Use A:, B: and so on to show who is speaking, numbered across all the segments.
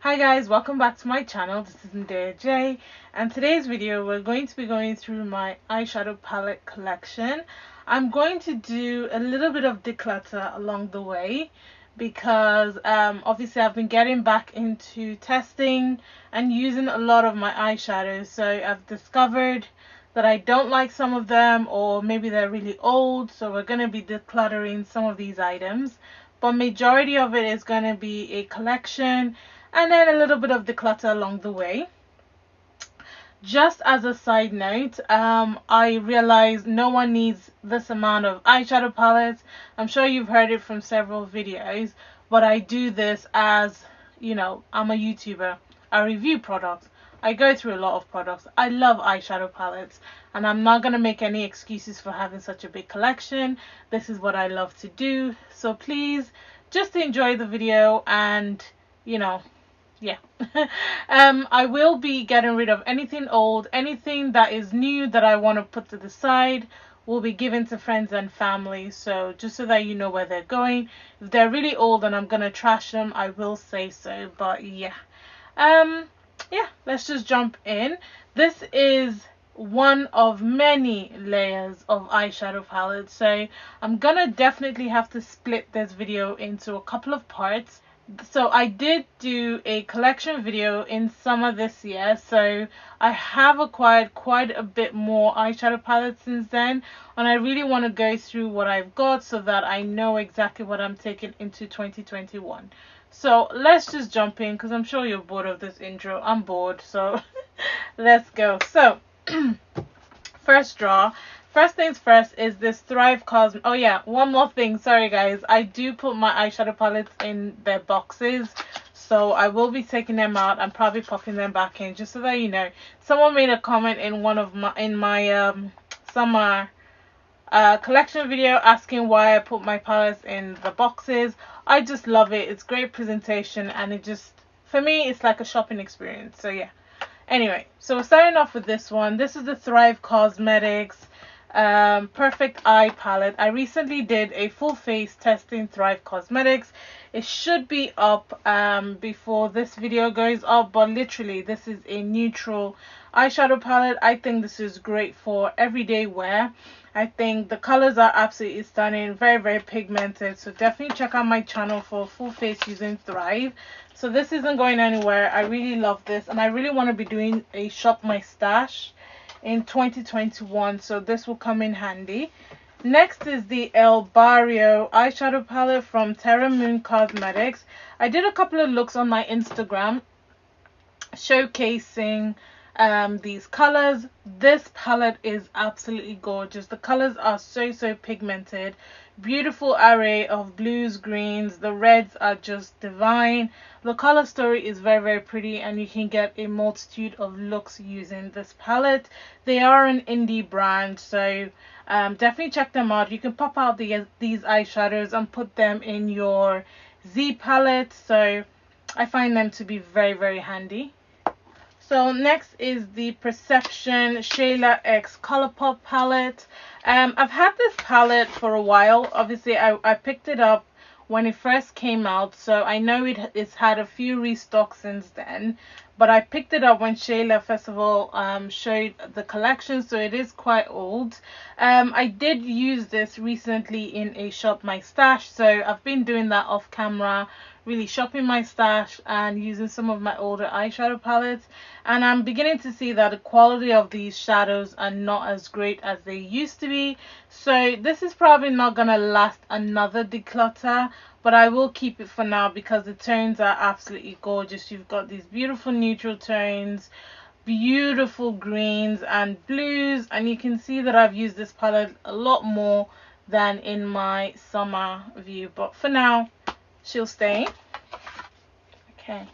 A: Hi guys, welcome back to my channel. This is Medeaij, and today's video we're going to be going through my eyeshadow palette collection. I'm going to do a little bit of declutter along the way because obviously I've been getting back into testing and using a lot of my eyeshadows. So I've discovered that I don't like some of them, or maybe they're really old, so we're going to be decluttering some of these items, but majority of it is going to be a collection and then a little bit of declutter along the way. Just as a side note, I realized no one needs this amount of eyeshadow palettes. I'm sure you've heard it from several videos, but I do this as, you know, I'm a YouTuber. I review products. I go through a lot of products. I love eyeshadow palettes, and I'm not going to make any excuses for having such a big collection. This is what I love to do. So please just enjoy the video and, you know, yeah. I will be getting rid of anything old, anything that is new that I want to put to the side will be given to friends and family. So just so that you know where they're going. If they're really old and I'm gonna trash them, I will say so. But yeah, yeah, let's just jump in. This is one of many layers of eyeshadow palette, so I'm gonna definitely have to split this video into a couple of parts. So I did do a collection video in summer this year, so I have acquired quite a bit more eyeshadow palettes since then, and I really want to go through what I've got so that I know exactly what I'm taking into 2021. So let's just jump in because I'm sure you're bored of this intro. I'm bored, so let's go. So first drawer. First things first is this Thrive Cosmetics. Oh yeah, one more thing. Sorry guys, I do put my eyeshadow palettes in their boxes, so I will be taking them out and probably popping them back in, just so that you know. Someone made a comment in one of my summer collection video asking why I put my palettes in the boxes. I just love it. It's great presentation, and it just, for me, it's like a shopping experience. So yeah. Anyway, so we're starting off with this one. This is the Thrive Cosmetics Perfect Eye Palette. I recently did a full face testing Thrive Cosmetics. It should be up before this video goes up, but literally this is a neutral eyeshadow palette. I think this is great for everyday wear. I think the colors are absolutely stunning, very pigmented, so definitely check out my channel for full face using Thrive. So this isn't going anywhere. I really love this, and I really want to be doing a shop my stash in 2021, so this will come in handy. Next is the Elbario eyeshadow palette from Terra Moon Cosmetics. I did a couple of looks on my Instagram showcasing these colors. This palette is absolutely gorgeous. The colors are so pigmented. Beautiful array of blues, greens. The reds are just divine. The color story is very pretty, and you can get a multitude of looks using this palette. They are an indie brand, so definitely check them out. You can pop out these eyeshadows and put them in your Z palette, so I find them to be very handy. So next is the Perception Shayla X Colourpop palette. I've had this palette for a while. Obviously, I picked it up when it first came out, so I know it's had a few restocks since then. But I picked it up when Shayla first of all showed the collection, so it is quite old. I did use this recently in a shop my stash, so I've been doing that off camera, really shopping my stash and using some of my older eyeshadow palettes, and I'm beginning to see that the quality of these shadows are not as great as they used to be. So this is probably not gonna last another declutter, but I will keep it for now because the tones are absolutely gorgeous. You've got these beautiful neutral tones, beautiful greens and blues, and you can see that I've used this palette a lot more than in my summer view, but for now she'll stay. Okay,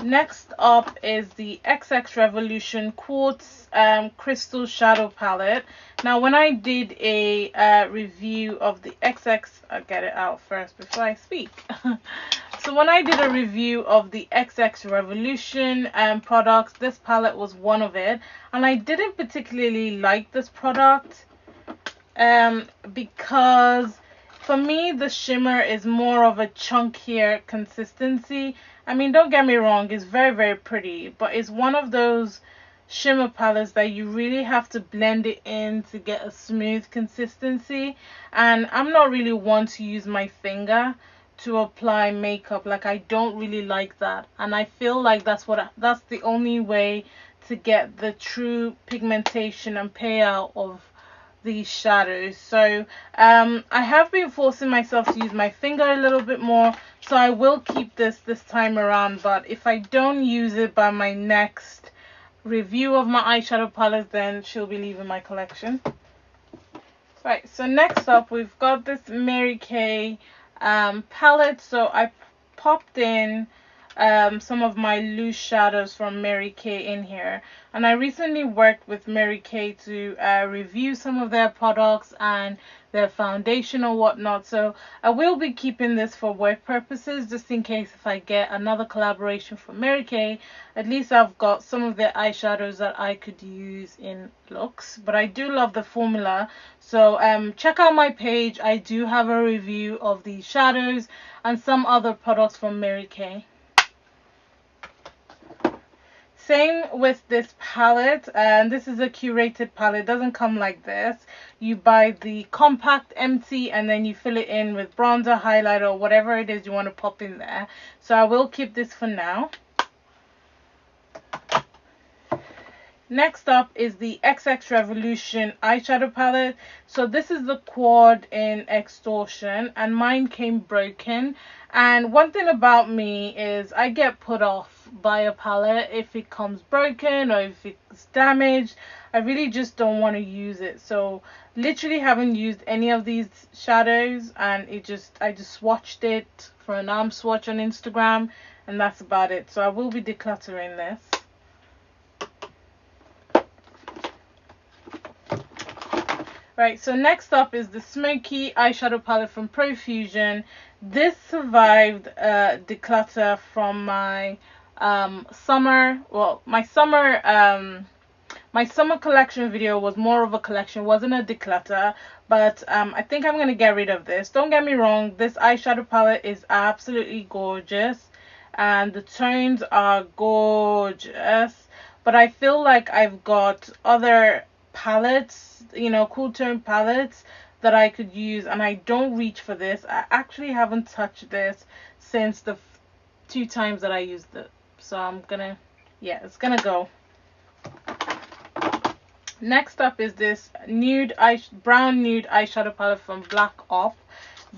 A: next up is the XX Revolution Quartz Crystal Shadow Palette. Now when I did a review of the XX, I'll get it out first before I speak. So when I did a review of the XX Revolution products, this palette was one of it, and I didn't particularly like this product because for me, the shimmer is more of a chunkier consistency. I mean, don't get me wrong, it's very, very pretty, but it's one of those shimmer palettes that you really have to blend it in to get a smooth consistency. And I'm not really one to use my finger to apply makeup. Like, I don't really like that, and I feel like that's the only way to get the true pigmentation and payout of these shadows. So I have been forcing myself to use my finger a little bit more, so I will keep this time around. But if I don't use it by my next review of my eyeshadow palette, then she'll be leaving my collection. Right, so next up we've got this Mary Kay palette. So I popped in some of my loose shadows from Mary Kay in here, and I recently worked with Mary Kay to review some of their products and their foundation or whatnot, so I will be keeping this for work purposes, just in case if I get another collaboration from Mary Kay, at least I've got some of their eyeshadows that I could use in looks. But I do love the formula, so check out my page. I do have a review of these shadows and some other products from Mary Kay. Same with this palette, and this is a curated palette. It doesn't come like this. You buy the compact empty and then you fill it in with bronzer, highlighter, or whatever it is you want to pop in there. So I will keep this for now. Next up is the XX Revolution eyeshadow palette. So this is the quad in Extortion, and mine came broken. And one thing about me is I get put off by a palette if it comes broken or if it's damaged. I really just don't want to use it. So literally haven't used any of these shadows, and I just swatched it for an arm swatch on Instagram, and that's about it. So I will be decluttering this. Right, so next up is the Smokey eyeshadow palette from Profusion. This survived declutter from my summer collection video. Was more of a collection, wasn't a declutter, but I think I'm gonna get rid of this. Don't get me wrong, this eyeshadow palette is absolutely gorgeous and the tones are gorgeous, but I feel like I've got other palettes, you know, cool tone palettes that I could use, and I don't reach for this. I actually haven't touched this since the 2 times that I used it, so I'm gonna, yeah, it's gonna go. Next up is this brown nude eyeshadow palette from Black Op.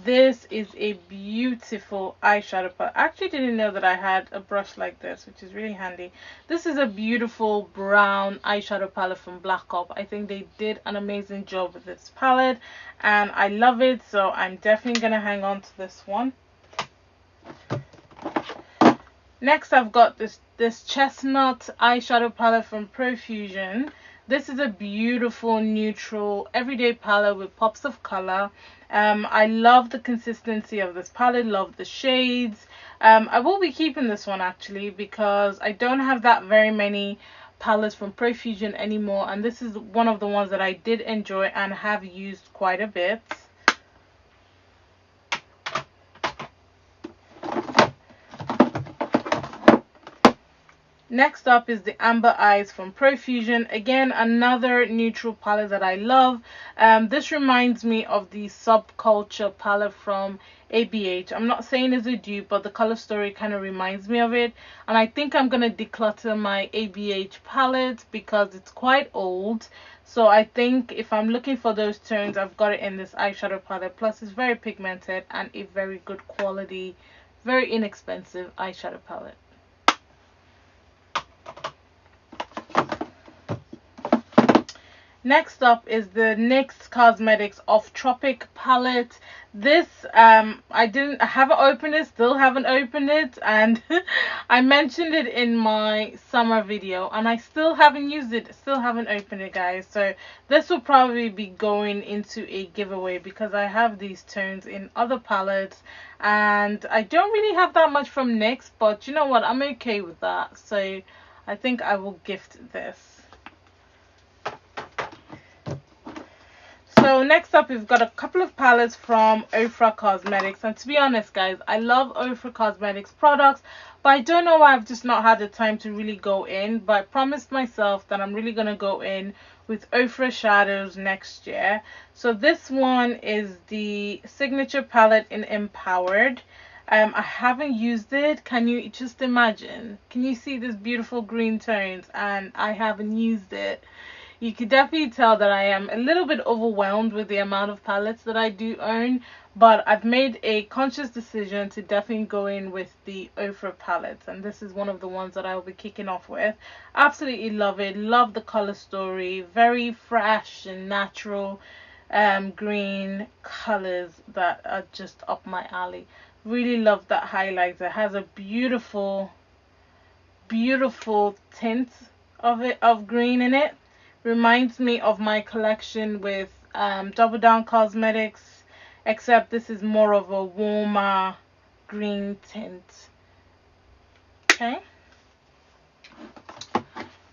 A: This is a beautiful eyeshadow palette. I actually didn't know that I had a brush like this, which is really handy. This is a beautiful brown eyeshadow palette from Black Op. I think they did an amazing job with this palette and I love it, so I'm definitely gonna hang on to this one. Next I've got this Chestnut eyeshadow palette from Profusion. This is a beautiful neutral everyday palette with pops of color. I love the consistency of this palette, love the shades. I will be keeping this one actually because I don't have that very many palettes from Profusion anymore, and this is one of the ones that I did enjoy and have used quite a bit. Next up is the Amber Eyes from Profusion. Again, another neutral palette that I love. This reminds me of the Subculture palette from ABH. I'm not saying it's a dupe, but the color story kind of reminds me of it. And I think I'm going to declutter my ABH palette because it's quite old. So I think if I'm looking for those tones, I've got it in this eyeshadow palette. Plus, it's very pigmented and a very good quality, very inexpensive eyeshadow palette. Next up is the NYX Cosmetics of Tropic palette. This I haven't opened it, still haven't opened it, and I mentioned it in my summer video and I still haven't used it, still haven't opened it, guys. So this will probably be going into a giveaway because I have these tones in other palettes and I don't really have that much from NYX, but you know what, I'm okay with that. So I think I will gift this. So next up, we've got a couple of palettes from Ofra Cosmetics. And to be honest, guys, I love Ofra Cosmetics products, but I don't know why I've just not had the time to really go in. But I promised myself that I'm really going to go in with Ofra shadows next year. So this one is the Signature Palette in Empowered. I haven't used it. Can you just imagine? Can you see this beautiful green tones? And I haven't used it. You could definitely tell that I am a little bit overwhelmed with the amount of palettes that I do own, but I've made a conscious decision to definitely go in with the Ofra palettes, and this is one of the ones that I will be kicking off with. Absolutely love it. Love the color story. Very fresh and natural green colors that are just up my alley. Really love that highlighter. It has a beautiful tint of green in it. Reminds me of my collection with Double Down Cosmetics, except this is more of a warmer green tint. Okay.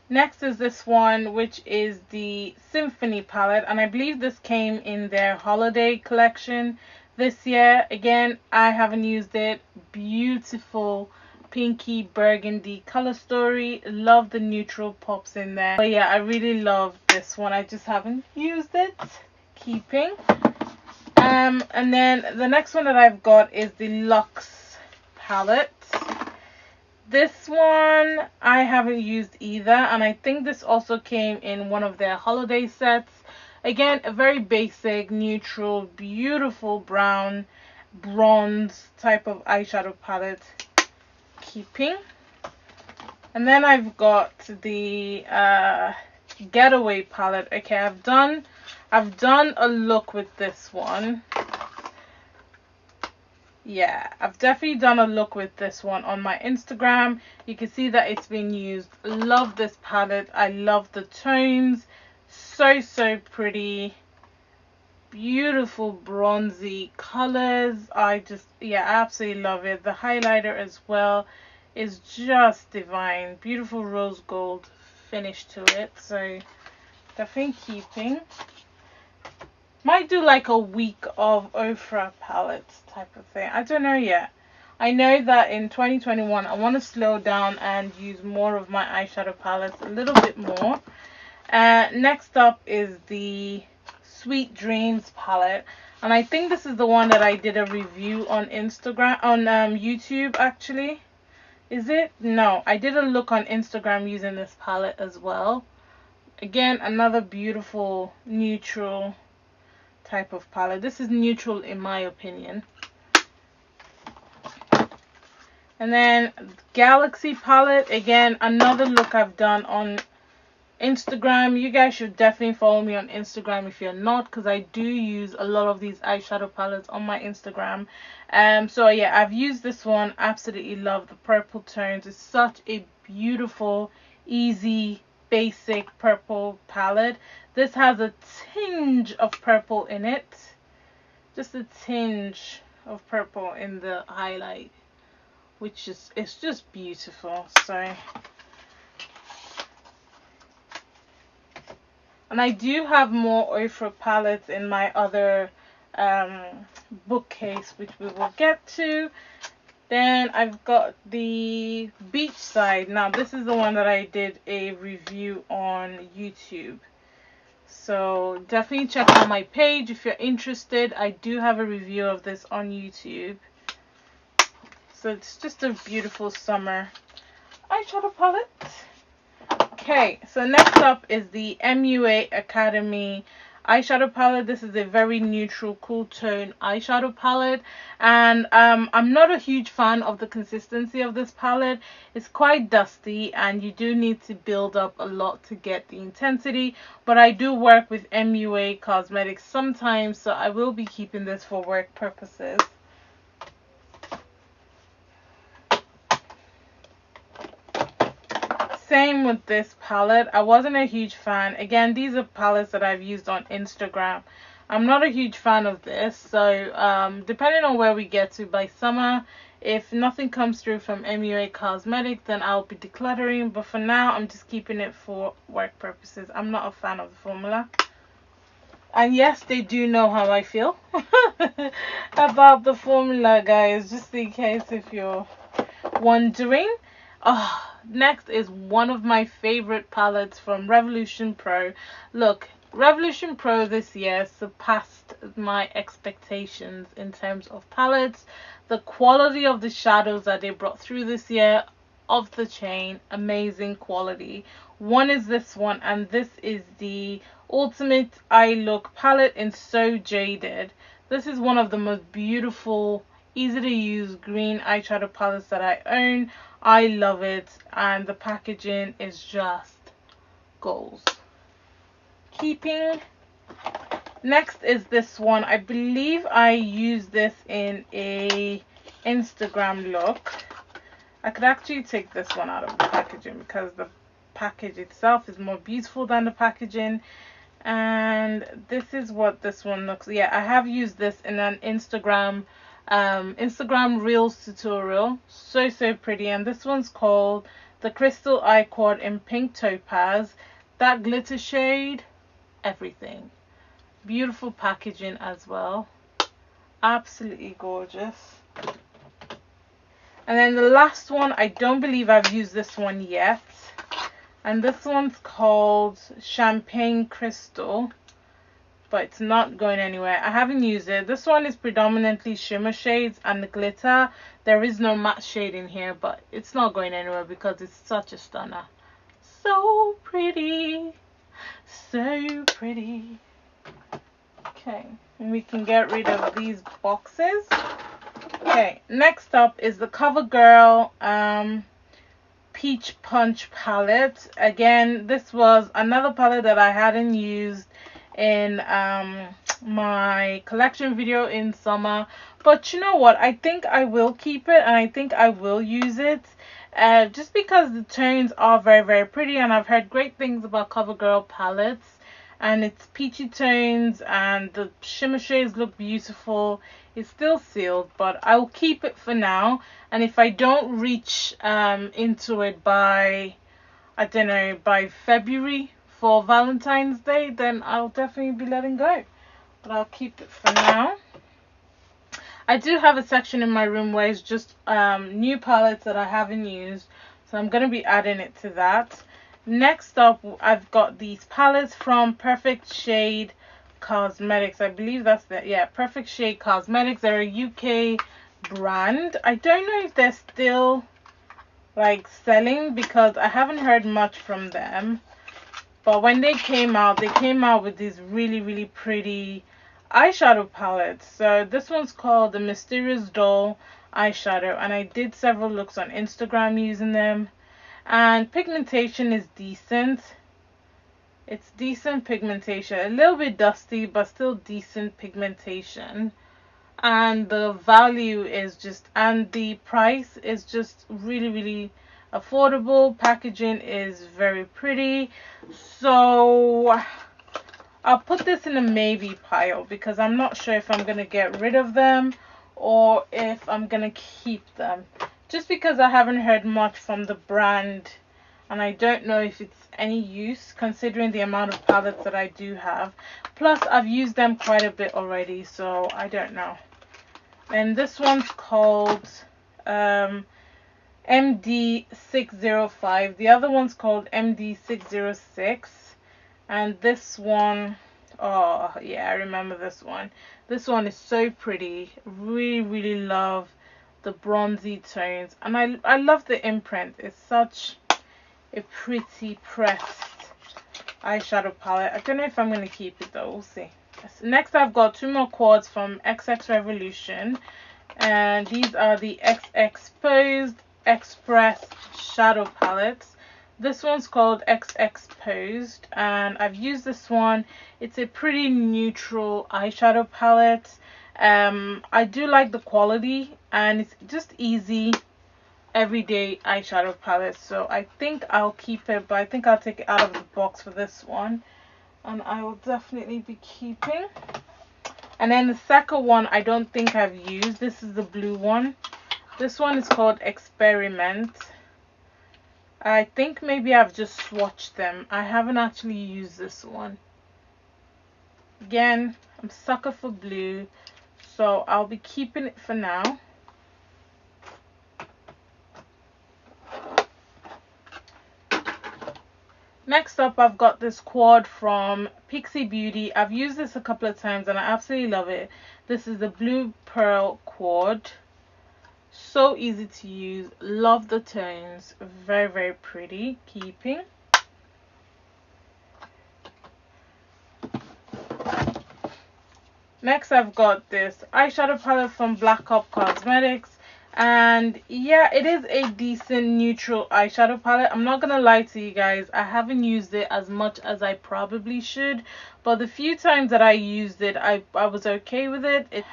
A: Next is this one, which is the Symphony Palette, and I believe this came in their holiday collection this year. Again, I haven't used it. Beautiful pinky burgundy color story. Love the neutral pops in there, but yeah, I really love this one. I just haven't used it. Keeping. And then the next one that I've got is the Luxe Palette. This one I haven't used either, and I think this also came in one of their holiday sets. Again, a very basic neutral beautiful brown bronze type of eyeshadow palette. Keeping. And then I've got the Getaway palette. Okay, I've done a look with this one. Yeah, I've definitely done a look with this one on my Instagram. You can see that it's been used. Love this palette. I love the tones. So pretty. Beautiful bronzy colors. I absolutely love it. The highlighter as well is just divine. Beautiful rose gold finish to it, so definitely keeping. Might do like a week of Ofra palettes type of thing. I don't know yet. I know that in 2021 I want to slow down and use more of my eyeshadow palettes a little bit more. Next up is the Sweet Dreams palette, and I think this is the one that I did a review on YouTube actually. Is it? No, I did a look on Instagram using this palette as well. Again, another beautiful neutral type of palette. This is neutral in my opinion. And then Galaxy palette, again, another look I've done on Instagram. You guys should definitely follow me on Instagram if you're not, because I do use a lot of these eyeshadow palettes on my Instagram. So yeah, I've used this one. Absolutely love the purple tones. It's such a beautiful, easy, basic purple palette. This has a tinge of purple in it. Just a tinge of purple in the highlight, which is, it's just beautiful. So, and I do have more Ofra palettes in my other bookcase, which we will get to. Then I've got the Beachside. Now this is the one that I did a review on YouTube. So definitely check out my page if you're interested. I do have a review of this on YouTube. So it's just a beautiful summer eyeshadow palette. Okay, so next up is the MUA Academy eyeshadow palette. This is a very neutral, cool tone eyeshadow palette, and I'm not a huge fan of the consistency of this palette. It's quite dusty, and you do need to build up a lot to get the intensity, but I do work with MUA Cosmetics sometimes, so I will be keeping this for work purposes. Same with this palette. I wasn't a huge fan. Again, these are palettes that I've used on Instagram. I'm not a huge fan of this. So depending on where we get to by summer, if nothing comes through from MUA Cosmetics, then I'll be decluttering. But for now, I'm just keeping it for work purposes. I'm not a fan of the formula. And yes, they do know how I feel about the formula, guys, just in case if you're wondering. Next is one of my favorite palettes from Revolution Pro. Look, Revolution Pro this year surpassed my expectations in terms of palettes. The quality of the shadows that they brought through this year, off the chain, amazing quality. One is this one, and this is the Ultimate Eye Look palette in So Jaded. This is one of the most beautiful, easy to use green eyeshadow palettes that I own. I love it, and the packaging is just goals. Keeping. Next is this one. I believe I used this in a Instagram look. I could actually take this one out of the packaging because the package itself is more beautiful than the packaging. And this is what this one looks. Yeah, I have used this in an Instagram Reels tutorial. So pretty. And this one's called the Crystal Eye Quad in Pink Topaz. That glitter shade, everything. Beautiful packaging as well. Absolutely gorgeous. And then the last one, I don't believe I've used this one yet. And this one's called Champagne Crystal, but it's not going anywhere. I haven't used it. This one is predominantly shimmer shades and the glitter. There is no matte shade in here, but it's not going anywhere because it's such a stunner. So pretty. So pretty. Okay, and we can get rid of these boxes. Okay, next up is the CoverGirl Peach Punch palette. Again, this was another palette that I hadn't used in my collection video in summer, but you know what, I think I will keep it and I think I will use it just because the tones are very pretty, and I've heard great things about CoverGirl palettes, and it's peachy tones and the shimmer shades look beautiful. It's still sealed, but I'll keep it for now, and if I don't reach into it by, I don't know, by February for Valentine's Day, then I'll definitely be letting go, but I'll keep it for now. I do have a section in my room where it's just new palettes that I haven't used, so I'm going to be adding it to that. Next up, I've got these palettes from Perfect Shade Cosmetics. I believe that's the, yeah, Perfect Shade Cosmetics. They're a UK brand. I don't know if they're still like selling because I haven't heard much from them, but when they came out with these really pretty eyeshadow palettes. So this one's called the Mysterious Doll eyeshadow, and I did several looks on Instagram using them, and pigmentation is decent. It's decent pigmentation, a little bit dusty, but still decent pigmentation. And the value is just, and the price is just really affordable. Packaging is very pretty. So I'll put this in a maybe pile because I'm not sure if I'm going to get rid of them or if I'm going to keep them. Just because I haven't heard much from the brand, and I don't know if it's any use considering the amount of palettes that I do have. Plus I've used them quite a bit already, so I don't know. And this one's called MD605. The other one's called MD606. And this one, oh yeah, I remember this one. This one is so pretty. Really love the bronzy tones, and I love the imprint. It's such a pretty pressed eyeshadow palette. I don't know if I'm going to keep it though, we'll see. Next I've got two more quads from XX Revolution, and these are the XX Posed Express Shadow Palettes. This one's called XX Posed, and I've used this one. It's a pretty neutral eyeshadow palette. I do like the quality, and it's just easy everyday eyeshadow palette, so I think I'll keep it, but I think I'll take it out of the box for this one, and I will definitely be keeping. And then the second one I don't think I've used. This is the blue one. This one is called Experiment. I think maybe I've just swatched them. I haven't actually used this one. Again, I'm sucker for blue, so I'll be keeping it for now. Next up, I've got this quad from Pixi Beauty. I've used this a couple of times and I absolutely love it. This is the Blue Pearl quad. So easy to use. Love the tones. Very, very pretty. Keeping. Next, I've got this eyeshadow palette from Black Up Cosmetics. And yeah, it is a decent neutral eyeshadow palette. I'm not gonna lie to you guys, I haven't used it as much as I probably should, but the few times that I used it, I was okay with it.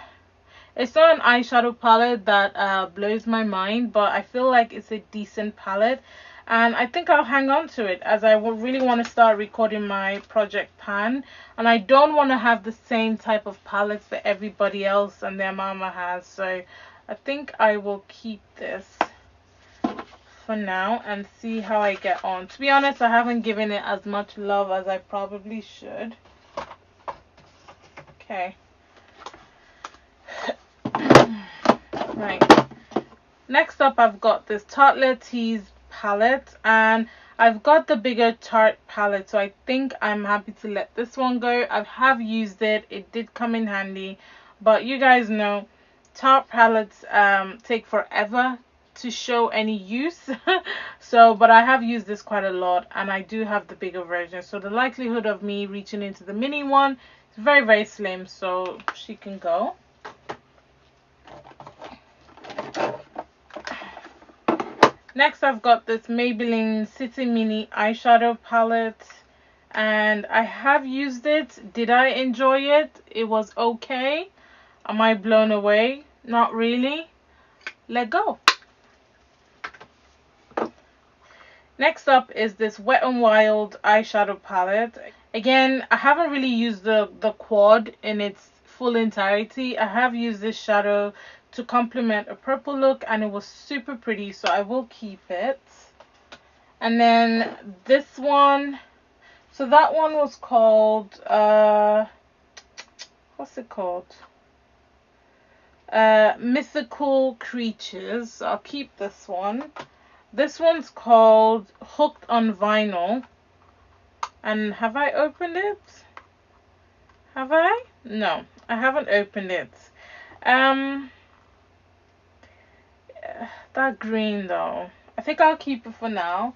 A: It's not an eyeshadow palette that blows my mind, but I feel like it's a decent palette, and I think I'll hang on to it as I really want to start recording my project pan, and I don't want to have the same type of palettes that everybody else and their mama has. So I think I will keep this for now and see how I get on. To be honest, I haven't given it as much love as I probably should. Okay. Right. Next up, I've got this Tartelette palette, and I've got the bigger Tarte palette, so I think I'm happy to let this one go. I have used it. It did come in handy, but you guys know Tarte palettes take forever to show any use. So, but I have used this quite a lot, and I do have the bigger version, so the likelihood of me reaching into the mini one is very, very slim, so she can go. Next, I've got this Maybelline City Mini eyeshadow palette, and I have used it. Did I enjoy it? It was okay. Am I blown away? Not really. Let go. Next up is this Wet n Wild eyeshadow palette. Again, I haven't really used the quad in its full entirety. I have used this shadow to complement a purple look, and it was super pretty, so I will keep it. And then this one, so that one was called what's it called? Mythical Creatures. So I'll keep this one. This one's called Hooked on Vinyl. And have I opened it? Have I? No, I haven't opened it. That green though, I think I'll keep it for now.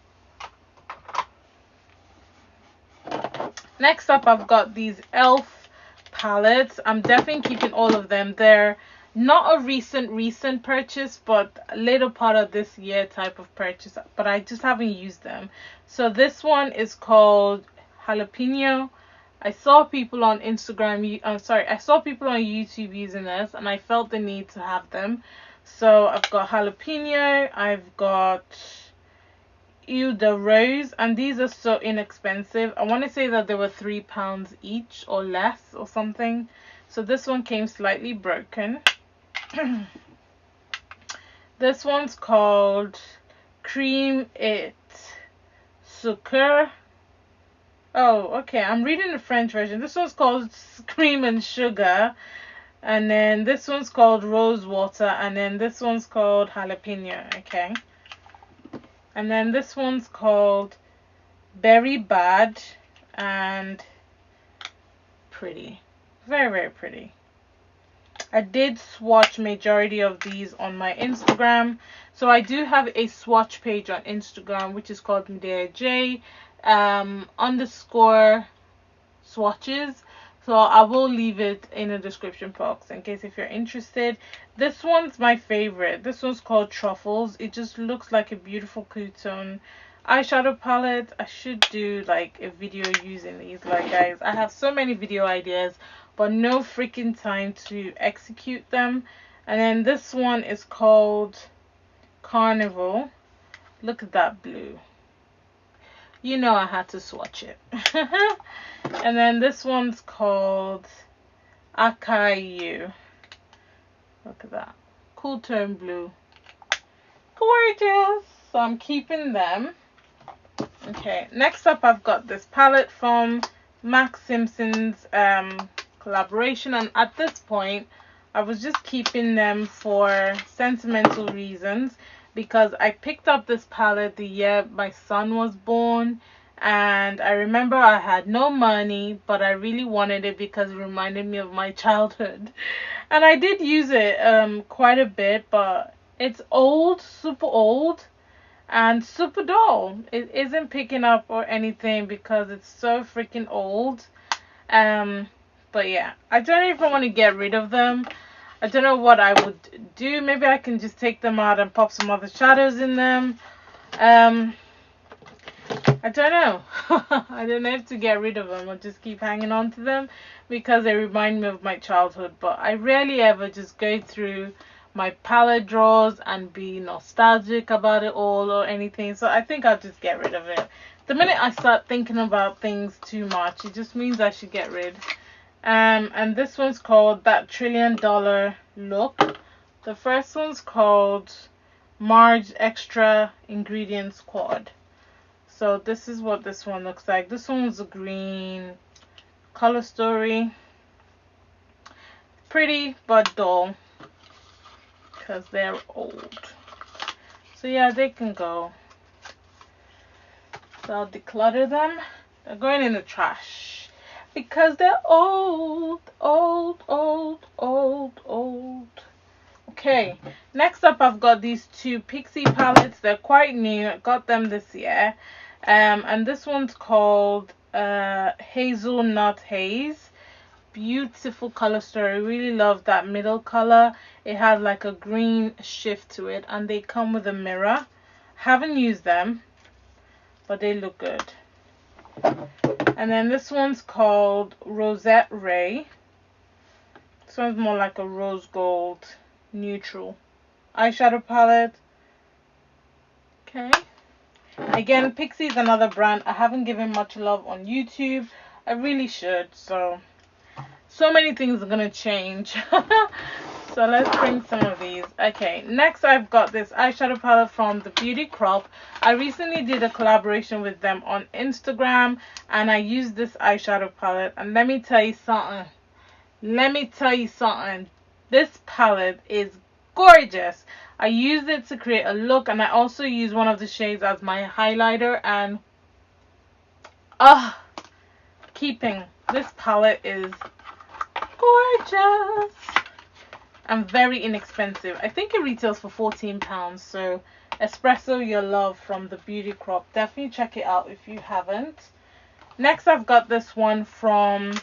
A: Next up, I've got these e.l.f. palettes. I'm definitely keeping all of them. They're not a recent purchase, but a later part of this year type of purchase, but I just haven't used them. So this one is called Jalapeno. I saw people on Instagram, I saw people on YouTube using this, and I felt the need to have them. So I've got Jalapeno, I've got Eau de Rose, and these are so inexpensive. I want to say that they were £3 each or less or something. So this one came slightly broken. This one's called Cream It Sucre. Oh, okay, I'm reading the French version. This one's called Cream and Sugar. And then this one's called Rose Water. And then this one's called Jalapeno. Okay. And then this one's called Berry Bad and Pretty. Very, very pretty. I did swatch majority of these on my Instagram. So I do have a swatch page on Instagram, which is called Medeaij _ swatches. So I will leave it in the description box in case if you're interested. This one's my favorite. This one's called Truffles. It just looks like a beautiful two-tone eyeshadow palette. I should do like a video using these. Like, guys, I have so many video ideas, but no freaking time to execute them. And then this one is called Carnival. Look at that blue. You know I had to swatch it. And then this one's called Akayu. Look at that. Cool tone blue. Gorgeous. So I'm keeping them. Okay, next up I've got this palette from Max Simpson's collaboration, and at this point I was just keeping them for sentimental reasons because I picked up this palette the year my son was born, and I remember I had no money, but I really wanted it because it reminded me of my childhood. And I did use it quite a bit, but it's old, super old, and super dull. It isn't picking up or anything because it's so freaking old. But yeah, I don't know if I want to get rid of them. I don't know what I would do. Maybe I can just take them out and pop some other shadows in them. I don't know. I don't know if to get rid of them or just keep hanging on to them because they remind me of my childhood. But I rarely ever just go through my palette drawers and be nostalgic about it all or anything. So I think I'll just get rid of it. The minute I start thinking about things too much, it just means I should get rid. And this one's called That $1 Trillion Look. The first one's called Marge Extra Ingredients Quad. So this is what this one looks like. This one's a green color story. Pretty but dull because they're old. So yeah, they can go. So I'll declutter them. They're going in the trash because they're old. Okay, next up I've got these two Pixie palettes. They're quite new. I got them this year. And this one's called Hazelnut Haze. Beautiful color story. Really love that middle color. It has like a green shift to it, and they come with a mirror. Haven't used them, but they look good. And then this one's called Rosette Ray. This one's more like a rose gold neutral eyeshadow palette. Okay. Again, Pixi is another brand I haven't given much love on YouTube. I really should. So many things are gonna change. So let's bring some of these. Okay, next I've got this eyeshadow palette from the Beauty Crop. I recently did a collaboration with them on Instagram, and I used this eyeshadow palette, and let me tell you something. This palette is gorgeous. I used it to create a look, and I also used one of the shades as my highlighter, and keeping this palette is gorgeous and very inexpensive. I think it retails for £14. So Espresso Your Love from the Beauty Crop. Definitely check it out if you haven't. Next I've got this one from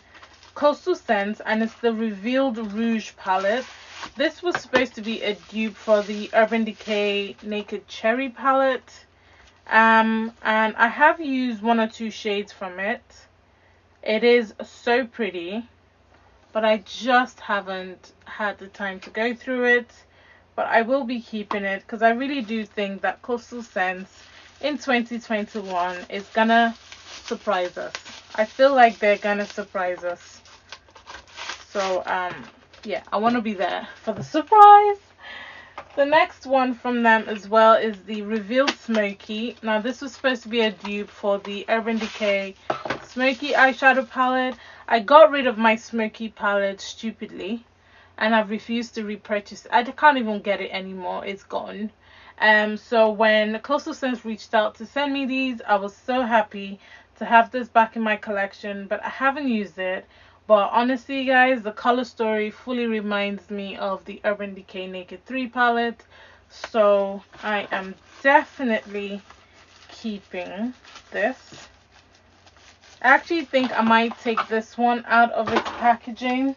A: Coastal Scents, and it's the Revealed Rouge palette. This was supposed to be a dupe for the Urban Decay Naked Cherry palette. And I have used one or two shades from it. It is so pretty, but I just haven't had the time to go through it. But I will be keeping it because I really do think that Coastal Scents in 2021 is gonna surprise us. I feel like they're gonna surprise us. So yeah, I want to be there for the surprise. The next one from them as well is the Revealed Smokey. Now this was supposed to be a dupe for the Urban Decay Smokey eyeshadow palette. I got rid of my Smokey palette stupidly, and I've refused to repurchase it. I can't even get it anymore. It's gone. So when Coastal Scents reached out to send me these, I was so happy to have this back in my collection, but I haven't used it. But honestly guys, the color story fully reminds me of the Urban Decay Naked 3 palette. So I am definitely keeping this. I actually think I might take this one out of its packaging.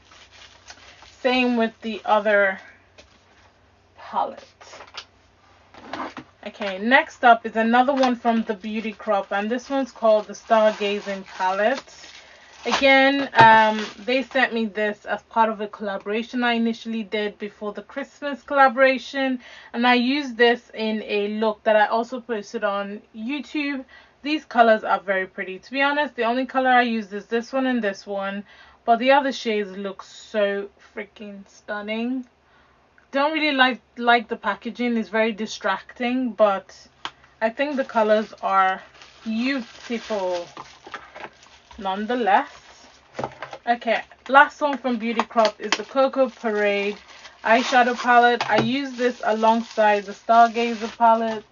A: Same with the other palette. Okay, next up is another one from the Beauty Crop, and this one's called the Stargazing Palette. Again, they sent me this as part of a collaboration I initially did before the Christmas collaboration, and I used this in a look that I also posted on YouTube. These colors are very pretty. To be honest, the only color I used is this one and this one, but the other shades look so freaking stunning. Don't really like the packaging. It's very distracting, but I think the colors are beautiful nonetheless. Okay, last one from Beauty Crop is the Cocoa Parade eyeshadow palette. I use this alongside the Stargazer palette.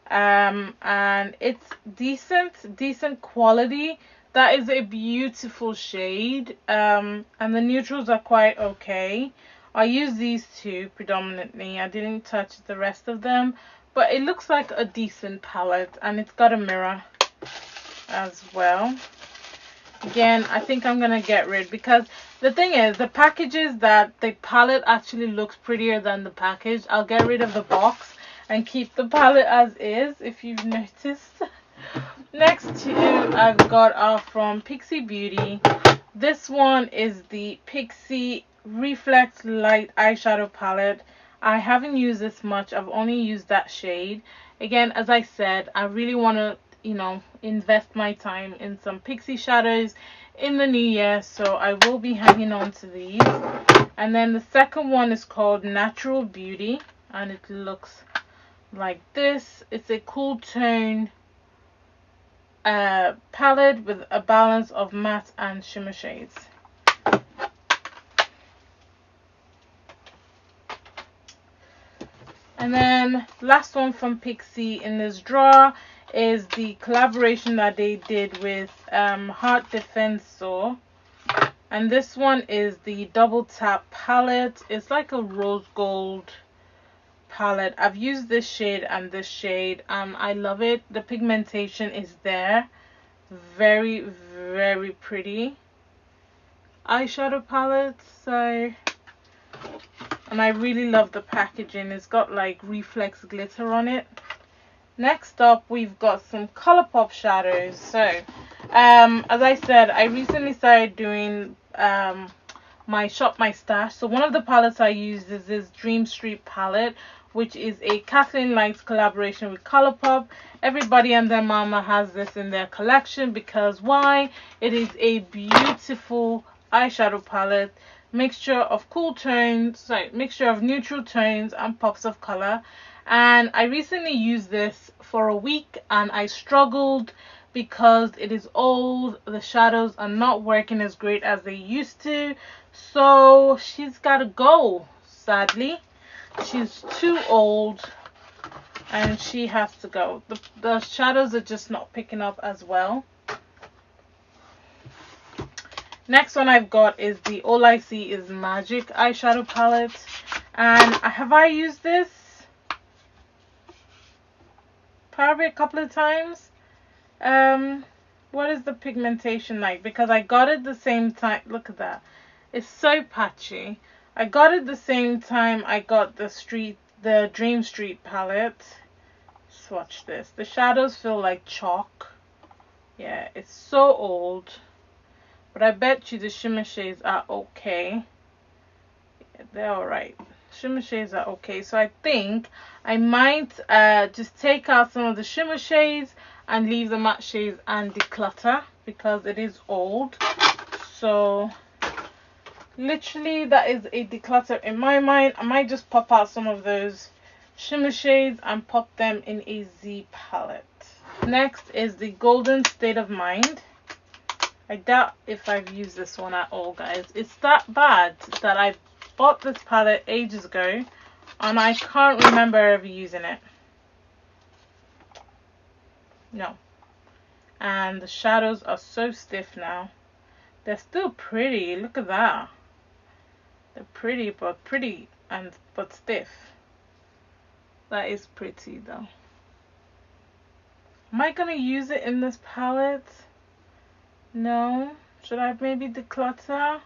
A: And it's decent quality. That is a beautiful shade. And the neutrals are quite okay. I use these two predominantly. I didn't touch the rest of them, but it looks like a decent palette, and it's got a mirror as well. Again, I think I'm gonna get rid, because the thing is, the packages that the palette actually looks prettier than the package. I'll get rid of the box and keep the palette as is, if you've noticed. Next two I've got are from Pixi Beauty. This one is the Pixi Reflex Light Eyeshadow Palette. I haven't used this much. I've only used that shade. Again, as I said, I really want to, you know, invest my time in some Pixi shadows in the new year, so I will be hanging on to these. And then the second one is called Natural Beauty, and it looks like this. It's a cool tone palette with a balance of matte and shimmer shades. And then last one from Pixi in this drawer is the collaboration that they did with Heart Defensor, and this one is the Double Tap palette. It's like a rose gold palette. I've used this shade and this shade, and I love it. The pigmentation is there. Very, very pretty eyeshadow palette. So, and I really love the packaging. It's got like reflex glitter on it. Next up, we've got some Colourpop shadows. So, as I said, I recently started doing my Shop My Stash. So one of the palettes I used is this Dream Street palette, which is a Kathleen Lights collaboration with Colourpop. Everybody and their mama has this in their collection, because why? It is a beautiful eyeshadow palette, mixture of cool tones, mixture of neutral tones and pops of color. And I recently used this for a week, and I struggled because it is old. The shadows are not working as great as they used to, so she's gotta go, sadly. She's too old and she has to go. The shadows are just not picking up as well. Next one I've got is the All I See Is Magic eyeshadow palette, and have I used this? Probably a couple of times. What is the pigmentation like? Because I got it the same time. Look at that. It's so patchy. I got it the same time I got the Dream Street palette. Swatch this. The shadows feel like chalk. Yeah, it's so old. But I bet you the shimmer shades are okay. Yeah, they're alright. Shimmer shades are okay. So I think I might just take out some of the shimmer shades and leave the matte shades and declutter, because it is old. So literally that is a declutter in my mind. I might just pop out some of those shimmer shades and pop them in a Z palette. Next is the Golden State of Mind. I doubt if I've used this one at all, guys. It's that bad that I bought this palette ages ago and I can't remember ever using it. No. And the shadows are so stiff now. They're still pretty. Look at that. They're pretty, but stiff. That is pretty though. Am I gonna use it in this palette? No. Should I maybe declutter?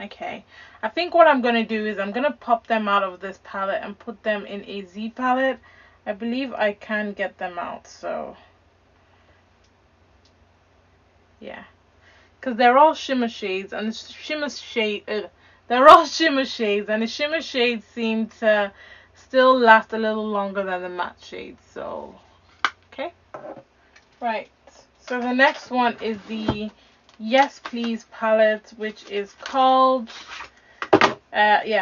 A: Okay. I think what I'm gonna do is I'm gonna pop them out of this palette and put them in a Z palette. I believe I can get them out, so yeah. Because they're all shimmer shades, and the shimmer shades seem to still last a little longer than the matte shades. So okay, right. So the next one is the Yes Please palette, which is called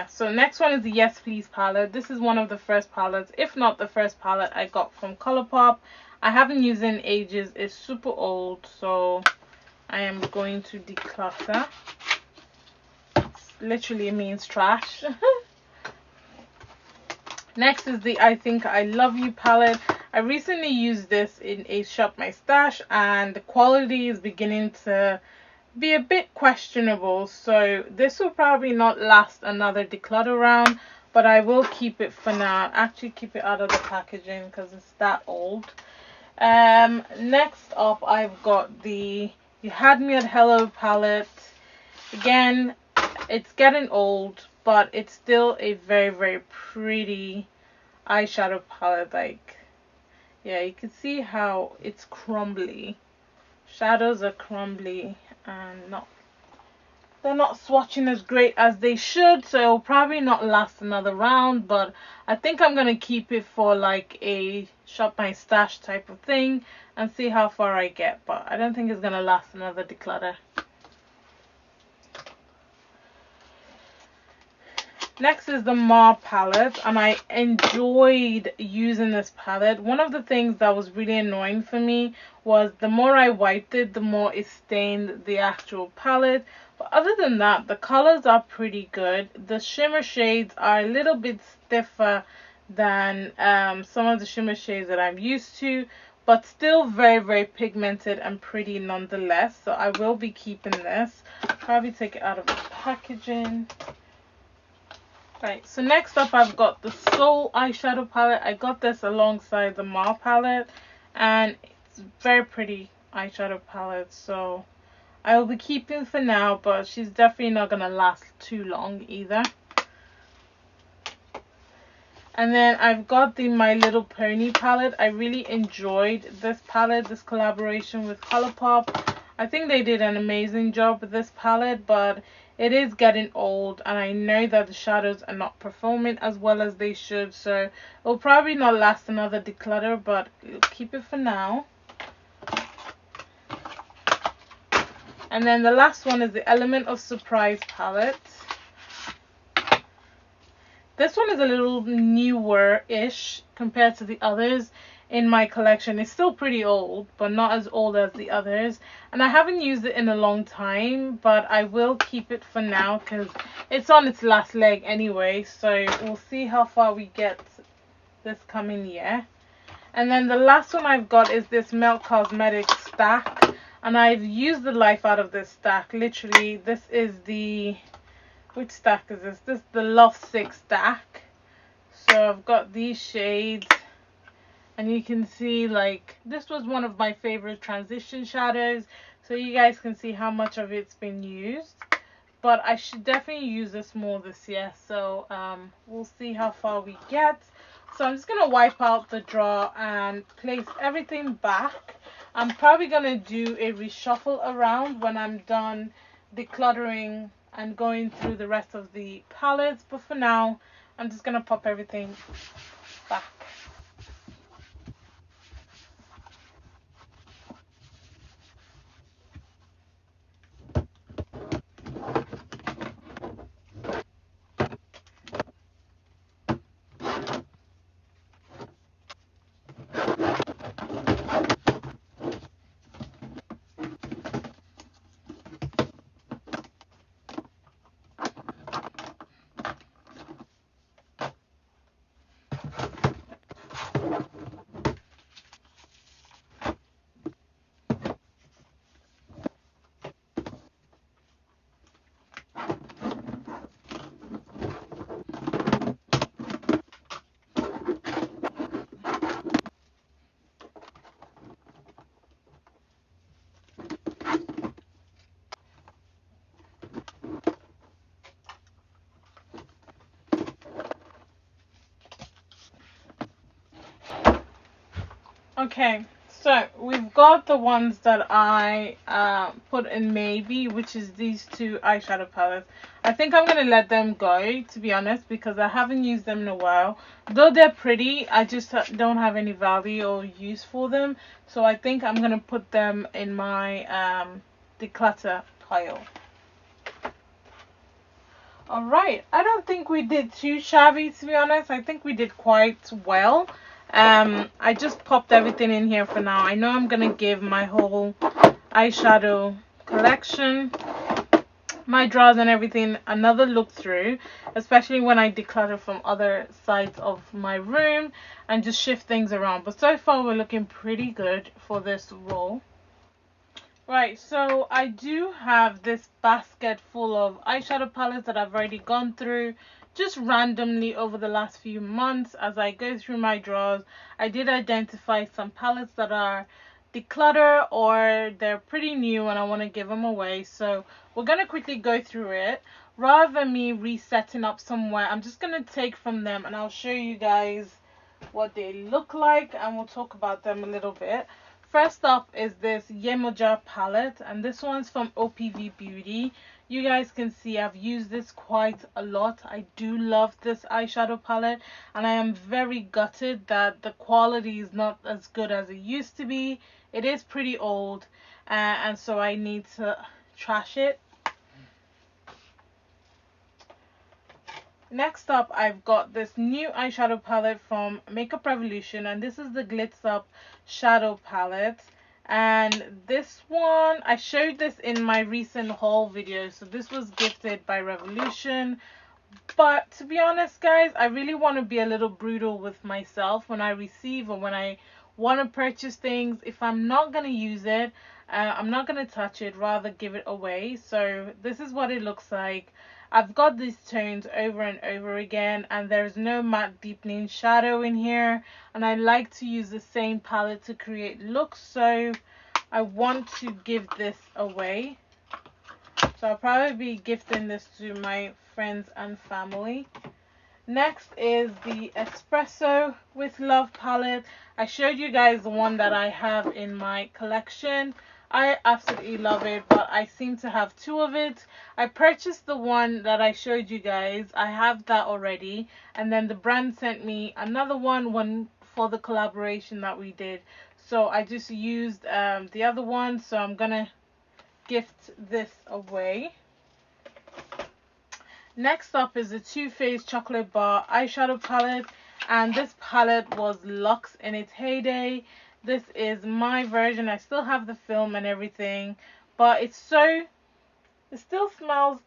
A: so next one is the Yes Please palette. This is one of the first palettes, if not the first palette I got from Colourpop. I haven't used it in ages. It's super old, so I am going to declutter. Literally means trash. Next is the I Think I Love You palette. I recently used this in a Shop My Stash and the quality is beginning to be a bit questionable, so this will probably not last another declutter round, but I will keep it for now. Actually keep it out of the packaging because it's that old. Next up I've got the You Had Me at Hello palette. Again, it's getting old, but it's still a very, very pretty eyeshadow palette. Like, yeah, you can see how it's crumbly. Shadows are crumbly and they're not swatching as great as they should, so it'll probably not last another round, but I think I'm gonna keep it for like a Shop My Stash type of thing and see how far I get, but I don't think it's gonna last another declutter. Next is the Morphe palette, and I enjoyed using this palette. One of the things that was really annoying for me was the more I wiped it, the more it stained the actual palette. But other than that, the colors are pretty good. The shimmer shades are a little bit stiffer than some of the shimmer shades that I'm used to, but still very, very pigmented and pretty nonetheless. So I will be keeping this. Probably take it out of the packaging. Right, so next up I've got the Soul eyeshadow palette. I got this alongside the Morphe palette, and it's a very pretty eyeshadow palette, so I will be keeping for now, but she's definitely not going to last too long either. And then I've got the My Little Pony palette. I really enjoyed this palette, this collaboration with Colourpop. I think they did an amazing job with this palette, but it is getting old and I know that the shadows are not performing as well as they should, so it will probably not last another declutter, but we'll keep it for now. And then the last one is the Element of Surprise palette. This one is a little newer-ish compared to the others in my collection. It's still pretty old, but not as old as the others, and I haven't used it in a long time, but I will keep it for now because it's on its last leg anyway, so we'll see how far we get this coming year. And then the last one I've got is this Melt Cosmetics stack, and I've used the life out of this stack. Literally, this is the, which stack is this? This is the Love 6 stack. So I've got these shades, and you can see, like, this was one of my favorite transition shadows, so you guys can see how much of it's been used. But I should definitely use this more this year, so we'll see how far we get. So I'm just going to wipe out the drawer and place everything back. I'm probably going to do a reshuffle around when I'm done decluttering and going through the rest of the palettes, but for now I'm just going to pop everything back. Okay, so we've got the ones that I put in Maybe, which is these two eyeshadow palettes. I think I'm going to let them go, to be honest, because I haven't used them in a while. Though they're pretty, I just don't have any value or use for them. So I think I'm going to put them in my declutter pile. Alright, I don't think we did too shabby, to be honest. I think we did quite well. I just popped everything in here for now. I know I'm going to give my whole eyeshadow collection, my drawers and everything, another look through, especially when I declutter from other sides of my room and just shift things around. But so far we're looking pretty good for this roll. Right, so I do have this basket full of eyeshadow palettes that I've already gone through just randomly over the last few months. As I go through my drawers, I did identify some palettes that are declutter or they're pretty new and I want to give them away. So we're going to quickly go through it. Rather than me resetting up somewhere, I'm just going to take from them and I'll show you guys what they look like and we'll talk about them a little bit. First up is this Yemoja palette, and this one's from OPV Beauty. You guys can see I've used this quite a lot. I do love this eyeshadow palette and I am very gutted that the quality is not as good as it used to be. It is pretty old and so I need to trash it. Next up, I've got this new eyeshadow palette from Makeup Revolution, and this is the Glitz Up Shadow Palette. And this one, I showed this in my recent haul video, so this was gifted by Revolution. But to be honest, guys, I really want to be a little brutal with myself when I receive or when I want to purchase things. If I'm not going to use it, I'm not going to touch it, rather give it away. So this is what it looks like. I've got these tones over and over again and there's no matte deepening shadow in here, and I like to use the same palette to create looks, so I want to give this away. So I'll probably be gifting this to my friends and family. Next is the Espresso with Love palette. I showed you guys the one that I have in my collection. I absolutely love it, but I seem to have two of it. I purchased the one that I showed you guys. I have that already, and then the brand sent me another one for the collaboration that we did. So I just used the other one, so I'm gonna gift this away. Next up is the Too Faced Chocolate Bar eyeshadow palette, and this palette was Luxe in its heyday. This is my version. I still have the film and everything, but it still smells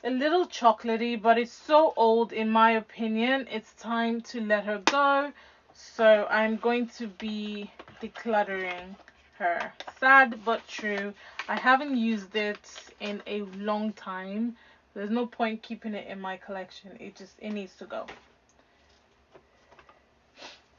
A: a little chocolatey, but it's so old in my opinion. It's time to let her go. So I'm going to be decluttering her. Sad but true. I haven't used it in a long time. There's no point keeping it in my collection. It needs to go.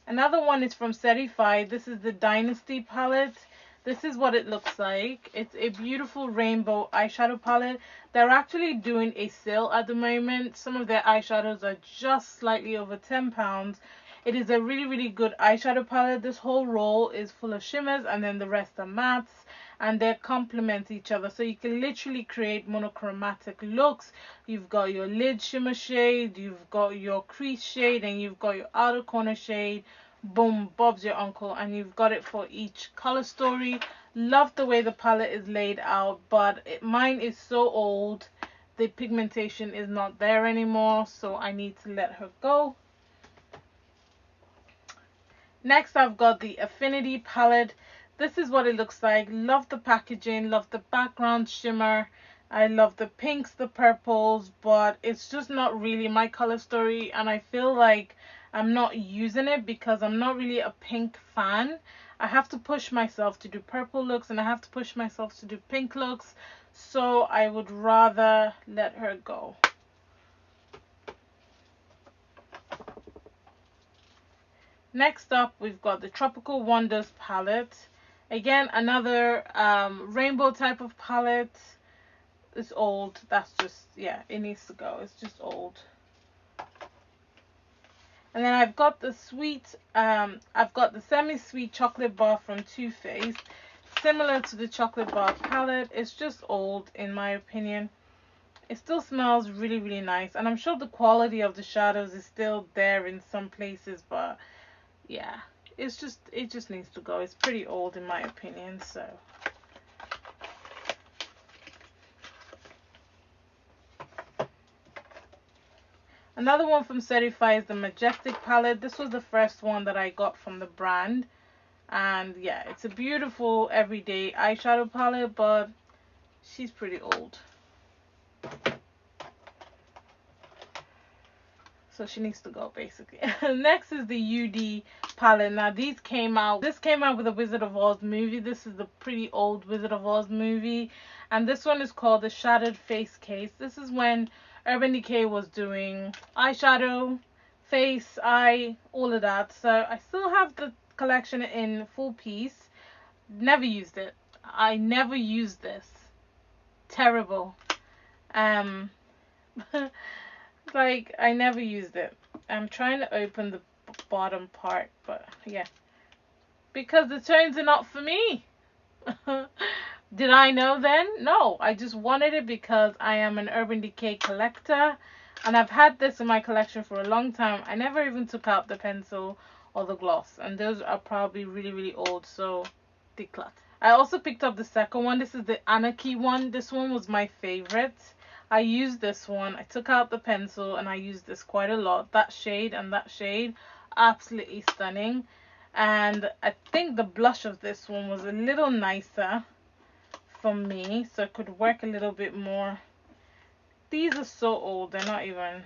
A: Another one is from Certified. This is the Dynasty palette. This is what it looks like. It's a beautiful rainbow eyeshadow palette. They're actually doing a sale at the moment. Some of their eyeshadows are just slightly over £10. It is a really, really good eyeshadow palette. This whole roll is full of shimmers and then the rest are mattes, and they complement each other. So you can literally create monochromatic looks. You've got your lid shimmer shade, you've got your crease shade, and you've got your outer corner shade. Boom, Bob's your uncle, and you've got it for each color story. Love the way the palette is laid out, but mine is so old, the pigmentation is not there anymore, so I need to let her go. Next, I've got the Affinity Palette. This is what it looks like. Love the packaging, love the background shimmer. I love the pinks, the purples, but it's just not really my color story, and I feel like I'm not using it because I'm not really a pink fan. I have to push myself to do purple looks and I have to push myself to do pink looks, so I would rather let her go. Next up, we've got the Tropical Wonders palette. Again, another rainbow type of palette. It's old. That's just, yeah, it needs to go. It's just old. And then I've got the semi-sweet chocolate bar from Too Faced. Similar to the chocolate bar palette. It's just old in my opinion. It still smells really, really nice. And I'm sure the quality of the shadows is still there in some places, but yeah, it just needs to go. It's pretty old in my opinion, so. Another one from Certified is the Majestic palette. This was the first one that I got from the brand. And yeah, it's a beautiful everyday eyeshadow palette, but she's pretty old. So she needs to go, basically. Next is the UD palette. Now this came out with the Wizard of Oz movie. This is the pretty old Wizard of Oz movie. And this one is called the Shattered Face Case. This is when Urban Decay was doing eyeshadow, face, eye, all of that. So I still have the collection in full piece. Never used it. I never used this. Terrible. Like, I never used it. I'm trying to open the bottom part, but yeah, because the tones are not for me. Did I know then? No, I just wanted it because I am an Urban Decay collector, and I've had this in my collection for a long time. I never even took out the pencil or the gloss, and those are probably really old, so declutter. I also picked up the second one. This is the Anarchy one. This one was my favorite. I used this one. I took out the pencil and I used this quite a lot. That shade and that shade, absolutely stunning. And I think the blush of this one was a little nicer for me, so it could work a little bit more. These are so old, they're not even,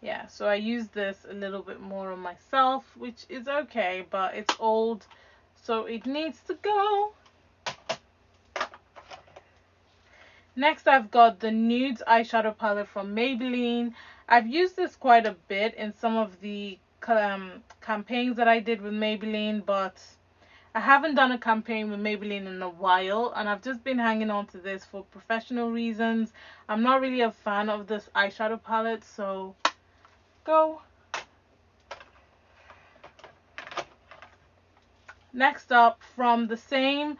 A: yeah, so I used this a little bit more on myself, which is okay, but it's old, so it needs to go. Next, I've got the Nudes eyeshadow palette from Maybelline. I've used this quite a bit in some of the campaigns that I did with Maybelline, but I haven't done a campaign with Maybelline in a while, and I've just been hanging on to this for professional reasons. I'm not really a fan of this eyeshadow palette, so go. Next up, from the same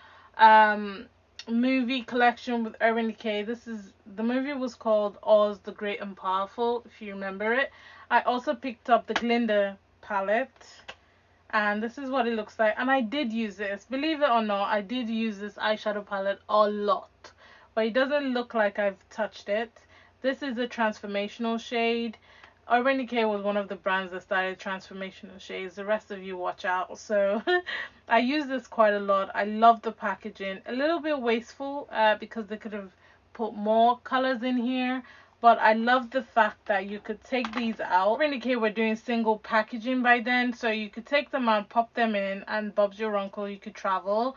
A: movie collection with Urban Decay, the movie was called Oz the Great and Powerful, if you remember it. I also picked up the Glinder palette, and this is what it looks like. And I did use this, believe it or not, I did use this eyeshadow palette a lot, but it doesn't look like I've touched it. This is a transformational shade. Urban Decay was one of the brands that started transformational shades. The rest of you watch out. So I use this quite a lot. I love the packaging. A little bit wasteful because they could have put more colors in here. But I love the fact that you could take these out. Urban Decay were doing single packaging by then. So you could take them out, pop them in, and Bob's your uncle, you could travel.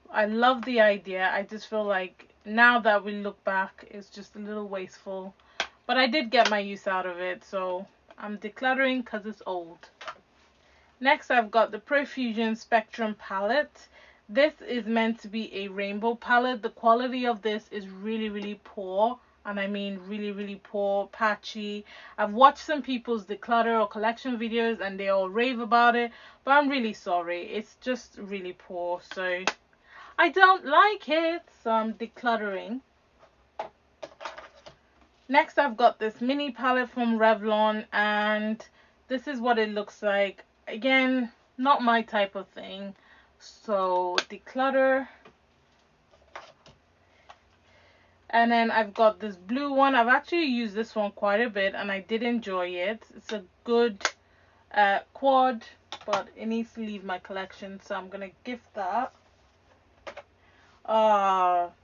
A: I love the idea. I just feel like now that we look back, it's just a little wasteful. But I did get my use out of it, so I'm decluttering because it's old. Next, I've got the Profusion Spectrum palette. This is meant to be a rainbow palette. The quality of this is really poor, and I mean really poor, patchy. I've watched some people's declutter or collection videos and they all rave about it, but I'm really sorry. It's just really poor, so I don't like it, so I'm decluttering. Next, I've got this mini palette from Revlon, and this is what it looks like. Again, not my type of thing, so declutter. And then I've got this blue one. I've actually used this one quite a bit, and I did enjoy it. It's a good quad, but it needs to leave my collection, so I'm going to gift that.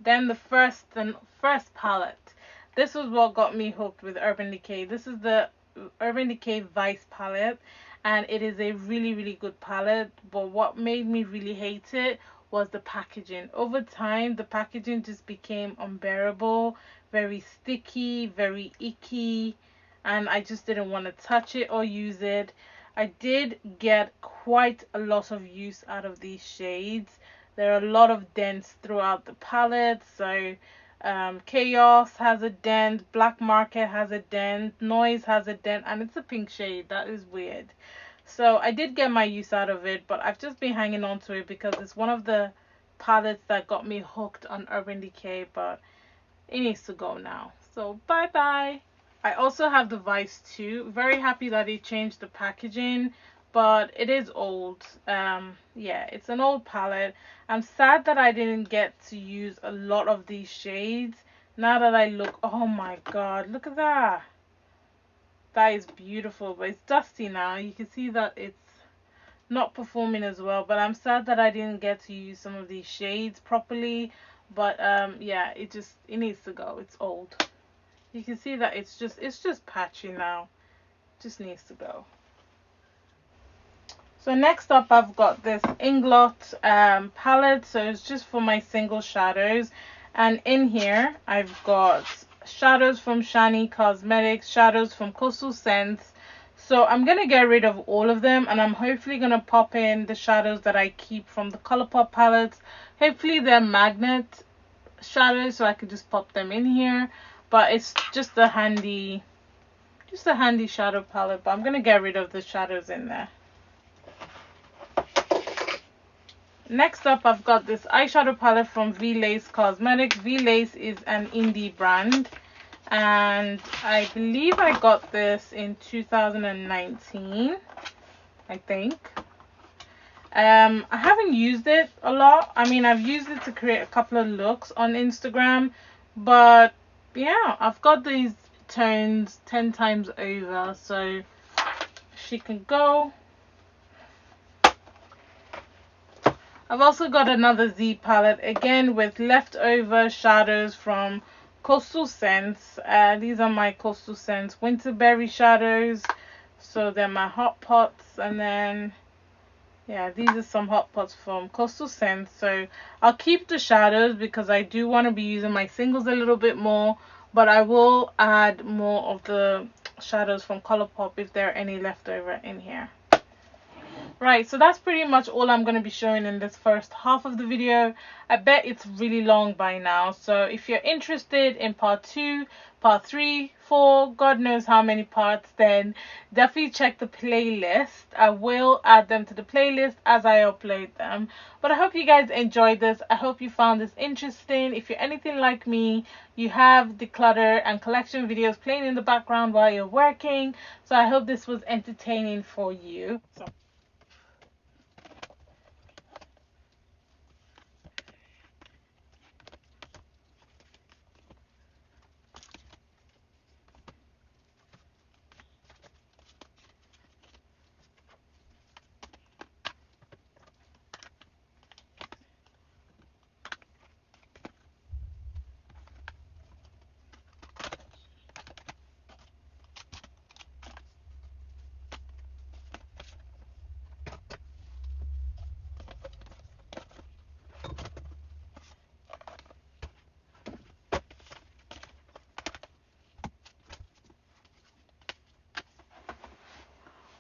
A: Then the first palette. This was what got me hooked with Urban Decay. This is the Urban Decay Vice palette, and it is a really good palette, but what made me really hate it was the packaging. Over time, the packaging just became unbearable, very sticky, very icky, and I just didn't want to touch it or use it. I did get quite a lot of use out of these shades. There are a lot of dents throughout the palette, so Chaos has a dent, Black Market has a dent, Noise has a dent, and it's a pink shade. That is weird. So I did get my use out of it, but I've just been hanging on to it because it's one of the palettes that got me hooked on Urban Decay, but it needs to go now. So bye bye. I also have the Vice 2. Very happy that they changed the packaging, but it is old. Yeah, it's an old palette. I'm sad that I didn't get to use a lot of these shades. Now that I look, oh my god, look at that. That is beautiful, but it's dusty now. You can see that it's not performing as well, but I'm sad that I didn't get to use some of these shades properly. but yeah, it needs to go. It's old. You can see that it's just patchy now. Just needs to go. So next up, I've got this Inglot palette. So it's just for my single shadows, and in here I've got shadows from Shani Cosmetics, shadows from Coastal Scents. So I'm gonna get rid of all of them, and I'm hopefully gonna pop in the shadows that I keep from the Colourpop palettes. Hopefully they're magnet shadows, so I could just pop them in here. But it's just a handy shadow palette. But I'm gonna get rid of the shadows in there. Next up, I've got this eyeshadow palette from V-Lace Cosmetics. V-Lace is an indie brand, and I believe I got this in 2019, I think. I haven't used it a lot. I mean, I've used it to create a couple of looks on Instagram, but yeah, I've got these tones 10 times over, so she can go. I've also got another Z palette, again with leftover shadows from Coastal Scents. These are my Coastal Scents Winterberry shadows. So they're my hot pots, and then yeah, these are some hot pots from Coastal Scents. So I'll keep the shadows because I do want to be using my singles a little bit more, but I will add more of the shadows from Colourpop if there are any left over in here. Right, so that's pretty much all I'm going to be showing in this first half of the video. I bet it's really long by now, so if you're interested in part 2, part 3, 4, God knows how many parts, then definitely check the playlist. I will add them to the playlist as I upload them. But I hope you guys enjoyed this. I hope you found this interesting. If you're anything like me, you have declutter and collection videos playing in the background while you're working, so I hope this was entertaining for you.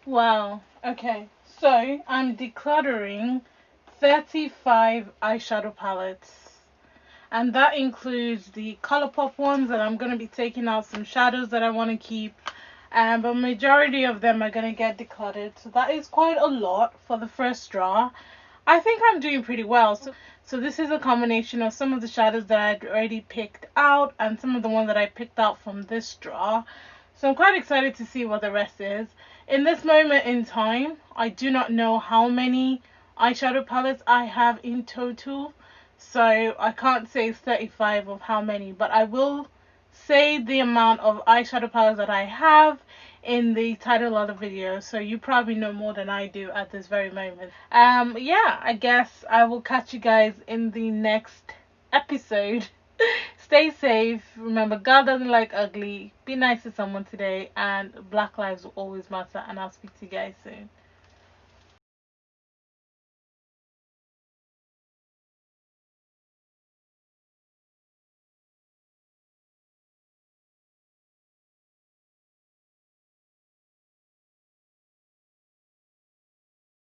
A: Wow, okay, so I'm decluttering 35 eyeshadow palettes, and that includes the Colourpop ones, and I'm going to be taking out some shadows that I want to keep, but majority of them are going to get decluttered, so that is quite a lot for the first draw. I think I'm doing pretty well. So this is a combination of some of the shadows that I'd already picked out and some of the ones that I picked out from this draw. So I'm quite excited to see what the rest is. In this moment in time, I do not know how many eyeshadow palettes I have in total. So I can't say 35 of how many, but I will say the amount of eyeshadow palettes that I have in the title of the video, so you probably know more than I do at this very moment. Yeah, I guess I will catch you guys in the next episode. Stay safe. Remember, God doesn't like ugly. Be nice to someone today, and Black lives will always matter, and I'll speak to you guys soon.